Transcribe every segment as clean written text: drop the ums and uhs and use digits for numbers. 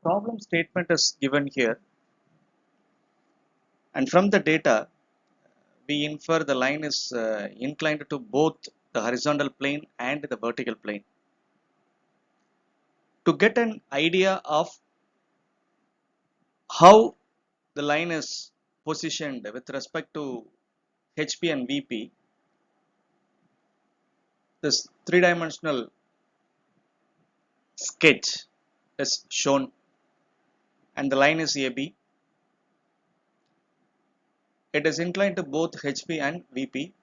problem statement is given here, and from the data we infer the line is inclined to both the horizontal plane and the vertical plane. To get an idea of how the line is positioned with respect to HP and VP, this three-dimensional sketch is shown and the line is AB. It is inclined to both HP and VP.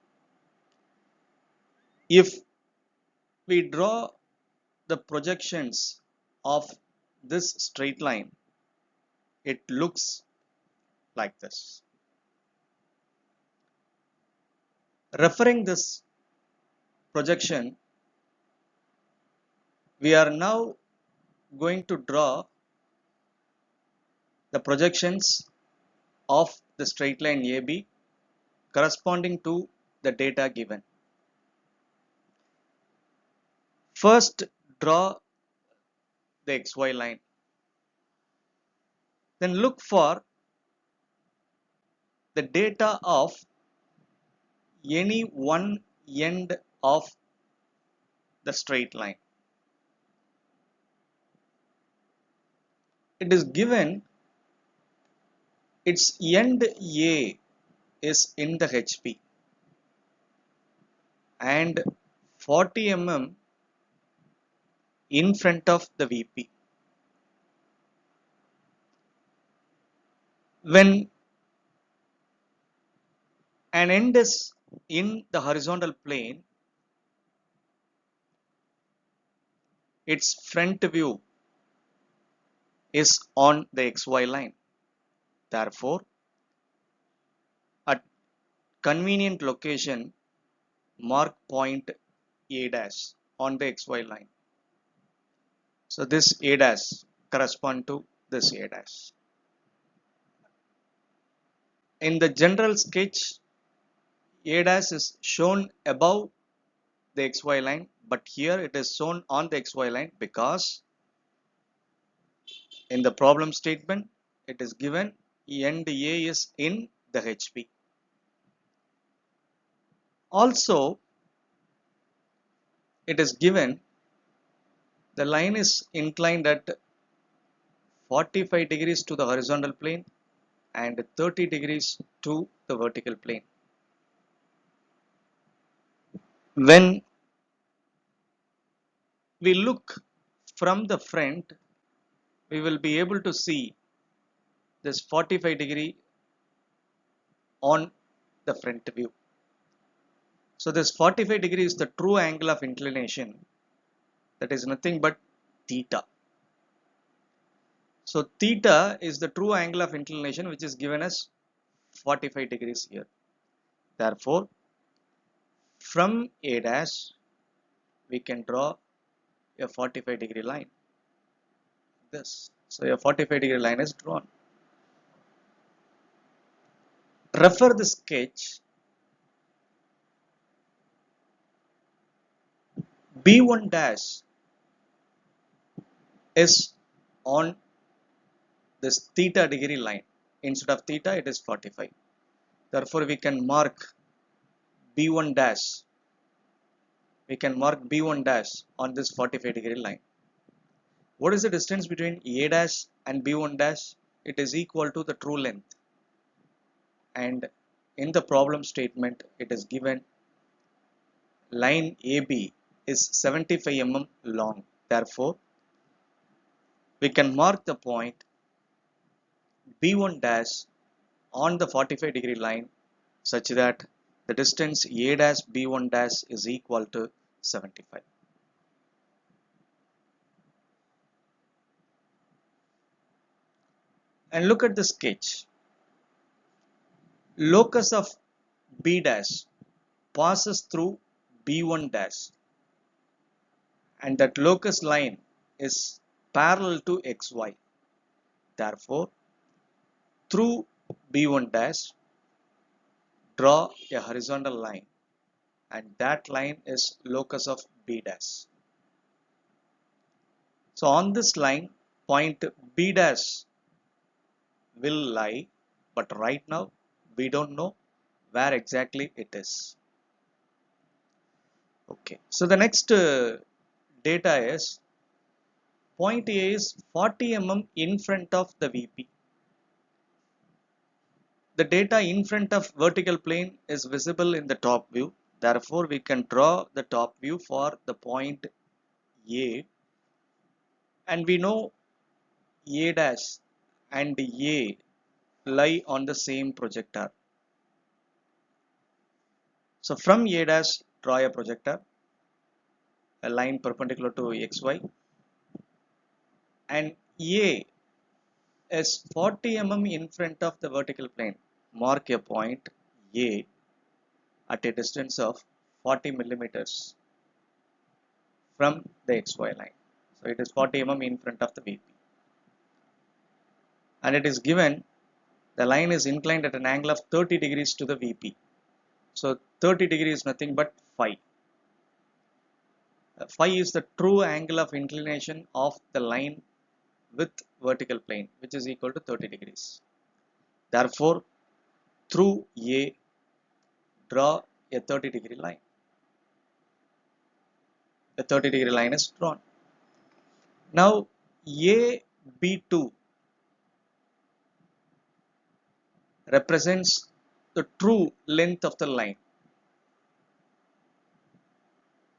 If we draw the projections of this straight line, it looks like this. Referring this projection, we are now going to draw the projections of the straight line AB corresponding to the data given. First, draw the XY line. Then look for the data of any one end of the straight line. It is given its end A is in the HP and 40 mm in front of the VP. When an end is in the horizontal plane, its front view is on the XY line. Therefore, at convenient location, mark point A dash on the XY line. So this A dash corresponds to this A dash. In the general sketch, A dash is shown above the XY line, but here it is shown on the XY line because in the problem statement it is given end A is in the HP. Also, it is given the line is inclined at 45 degrees to the horizontal plane and 30 degrees to the vertical plane. When we look from the front, we will be able to see this 45 degree on the front view. So this 45 degree is the true angle of inclination, that is nothing but theta. So theta is the true angle of inclination which is given as 45 degrees here. Therefore, from A dash we can draw a 45 degree line. This. So a 45 degree line is drawn. Refer the sketch. B1 dash is on this theta degree line. Instead of theta, it is 45. Therefore, we can mark B1 dash. We can mark B1 dash on this 45 degree line. What is the distance between A dash and B1 dash? It is equal to the true length. And in the problem statement, it is given line AB is 75 mm long. Therefore, we can mark the point B1 dash on the 45 degree line such that the distance A dash B1 dash is equal to 75. And look at the sketch. Locus of B dash passes through B1 dash and that locus line is parallel to XY. Therefore, through B1 dash, draw a horizontal line and that line is locus of B dash. So on this line, point B dash will lie, but right now we don't know where exactly it is. Okay, so the next data is point A is 40 mm in front of the VP. The data in front of vertical plane is visible in the top view. Therefore, we can draw the top view for the point A, and we know A dash and A lie on the same projector. So from A dash, draw a projector, a line perpendicular to XY, and A is 40 mm in front of the vertical plane. Mark a point A at a distance of 40 millimeters from the XY line. So it is 40 mm in front of the VP. And it is given the line is inclined at an angle of 30 degrees to the VP. So 30 degrees is nothing but phi. Phi is the true angle of inclination of the line with vertical plane, which is equal to 30 degrees. Therefore, through A, draw a 30-degree line. The 30-degree line is drawn. Now, AB2 represents the true length of the line.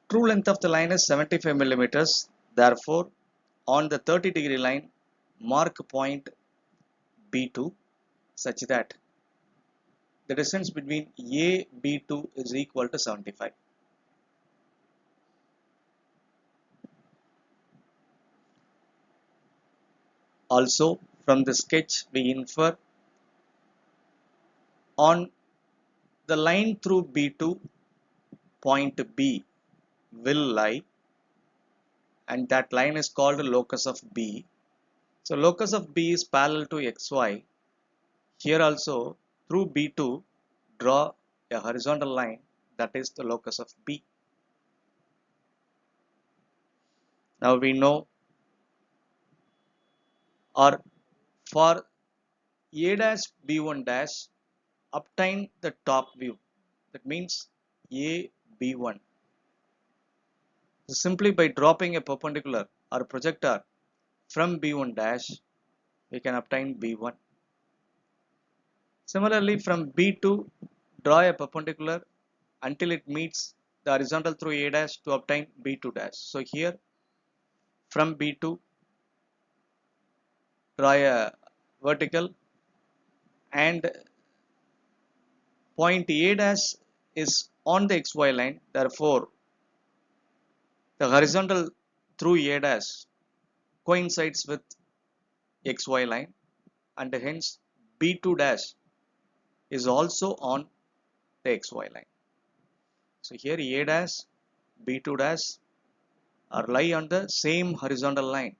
True length of the line is 75 millimeters. Therefore, on the 30-degree line, mark point B2 such that the distance between AB2 is equal to 75. Also, from the sketch, we infer on the line through B2, point B will lie, and that line is called locus of B. So locus of B is parallel to XY. Here also through B2 draw a horizontal line, that is the locus of B. Now we know, or for A dash B1 dash, obtain the top view. That means A B1. So simply by dropping a perpendicular or projector from B1 dash, we can obtain B1. Similarly, from B2, draw a perpendicular until it meets the horizontal through A dash to obtain B2 dash. So here from B2, draw a vertical, and point A dash is on the XY line. Therefore, the horizontal through A dash coincides with XY line, and hence B2 dash is also on the XY line. So here A dash, B2 dash are lie on the same horizontal line.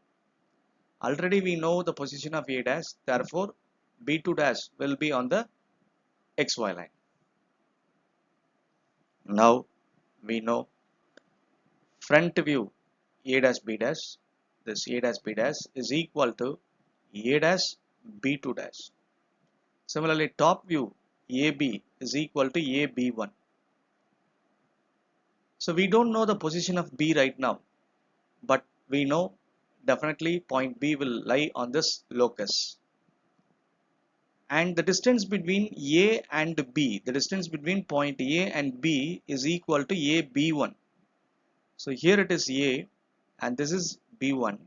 Already we know the position of A dash, therefore B2 dash will be on the XY line. Now we know front view A dash B dash, this A dash B dash is equal to A dash B2 dash. Similarly, top view AB is equal to AB1. So we don't know the position of B right now, but we know definitely point B will lie on this locus. And the distance between A and B, the distance between point A and B is equal to AB1. So here it is A and this is B1.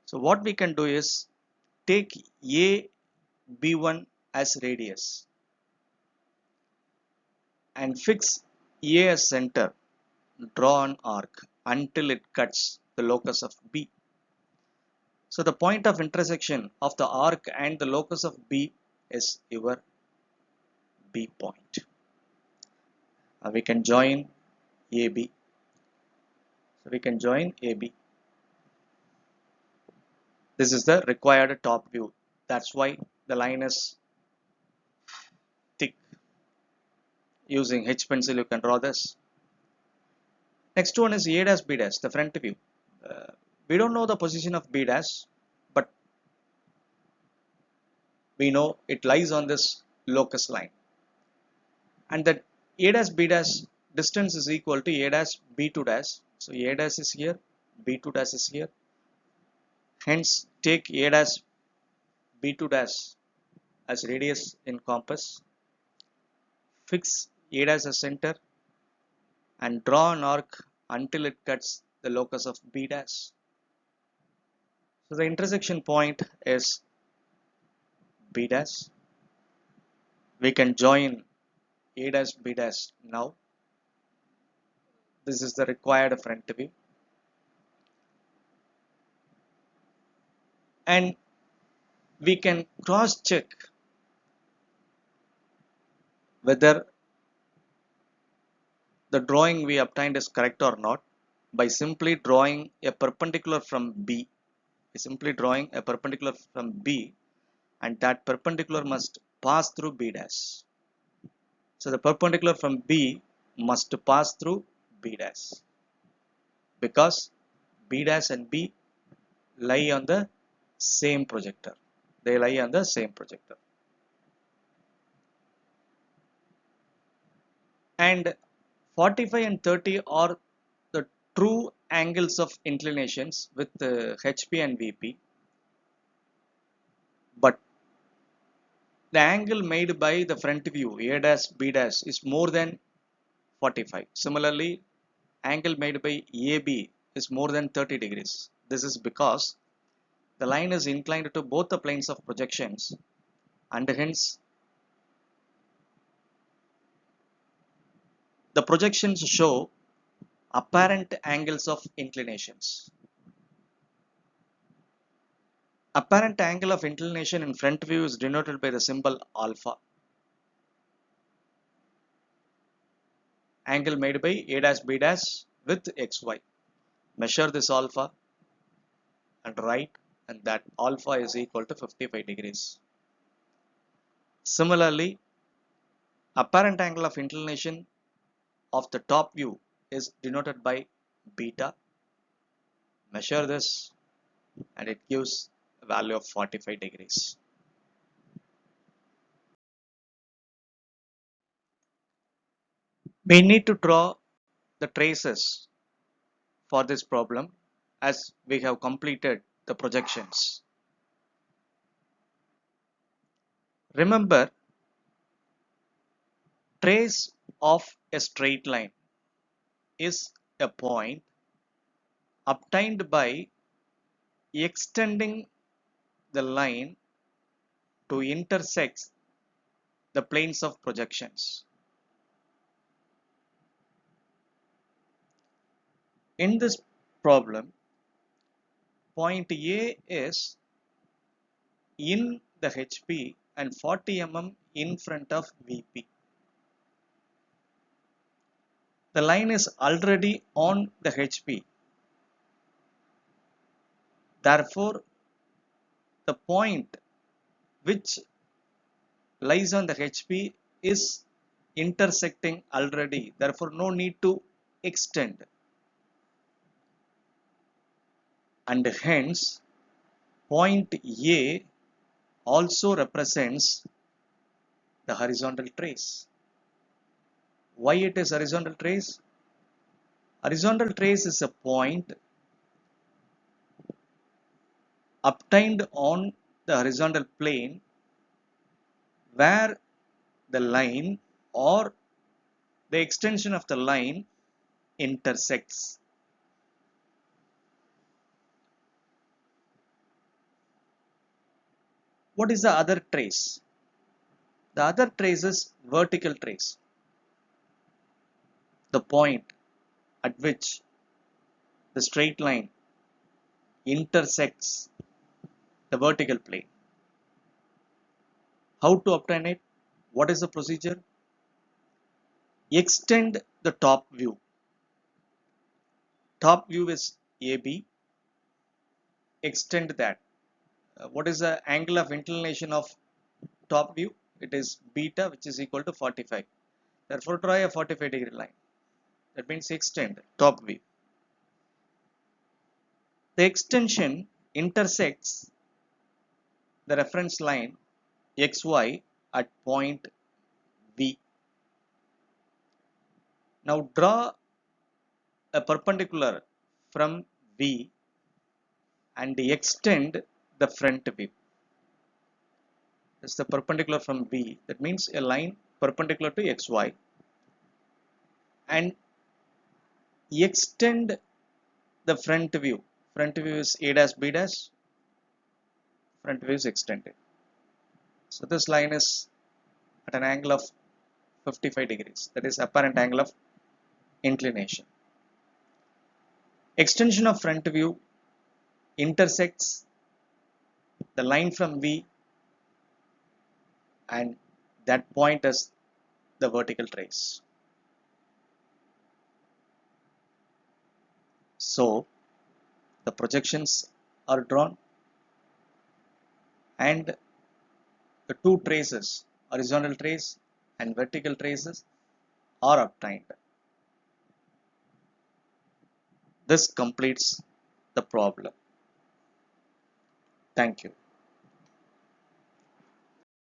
So what we can do is take AB1 as radius and fix A as center, draw an arc until it cuts the locus of B. So the point of intersection of the arc and the locus of B is your B point. We can join AB. So we can join AB. This is the required top view. That's why the line is thick. Using H pencil you can draw this. Next one is A dash B dash, the front view. We don't know the position of B dash, we know it lies on this locus line, and that a dash b dash distance is equal to a dash b2 dash. So a dash is here, b2 dash is here, hence take a dash b2 dash as radius in compass, fix a dash as center, and draw an arc until it cuts the locus of b dash. So the intersection point is b dash. We can join a dash b dash now. This is the required front view, and we can cross check whether the drawing we obtained is correct or not by simply drawing a perpendicular from B. Simply drawing a perpendicular from B, and that perpendicular must pass through B dash. So the perpendicular from B must pass through B dash, because B dash and B lie on the same projector. They lie on the same projector. And 45 and 30 are the true angles of inclinations with HP and VP, but the angle made by the front view A dash B dash is more than 45. Similarly, angle made by AB is more than 30 degrees. This is because the line is inclined to both the planes of projections, and hence the projections show apparent angles of inclinations. Apparent angle of inclination in front view is denoted by the symbol alpha. Angle made by A dash B dash with XY. Measure this alpha and write, and that alpha is equal to 55 degrees. Similarly, apparent angle of inclination of the top view is denoted by beta. Measure this and it gives a value of 45 degrees. We need to draw the traces for this problem as we have completed the projections. Remember, trace of a straight line is a point obtained by extending the line to intersect the planes of projections. In this problem, point A is in the HP and 40 mm in front of VP. The line is already on the HP. Therefore, the point which lies on the HP is intersecting already. Therefore, no need to extend. And hence, point A also represents the horizontal trace. Why it is horizontal trace? Horizontal trace is a point obtained on the horizontal plane where the line or the extension of the line intersects. What is the other trace? The other trace is vertical trace. The point at which the straight line intersects the vertical plane. How to obtain it? What is the procedure? Extend the top view. Top view is AB. Extend that. What is the angle of inclination of top view? It is beta, which is equal to 45. Therefore, draw a 45 degree line. That means extend top view. The extension intersects the reference line xy at point V. Now draw a perpendicular from V and extend the front view. This is the perpendicular from V. That means a line perpendicular to xy, and extend the front view. Front view is A dash B dash. Front view is extended. So this line is at an angle of 55 degrees. That is apparent angle of inclination. Extension of front view intersects the line from V, and that point is the vertical trace. So the projections are drawn and the two traces, horizontal trace and vertical traces, are obtained. This completes the problem. Thank you.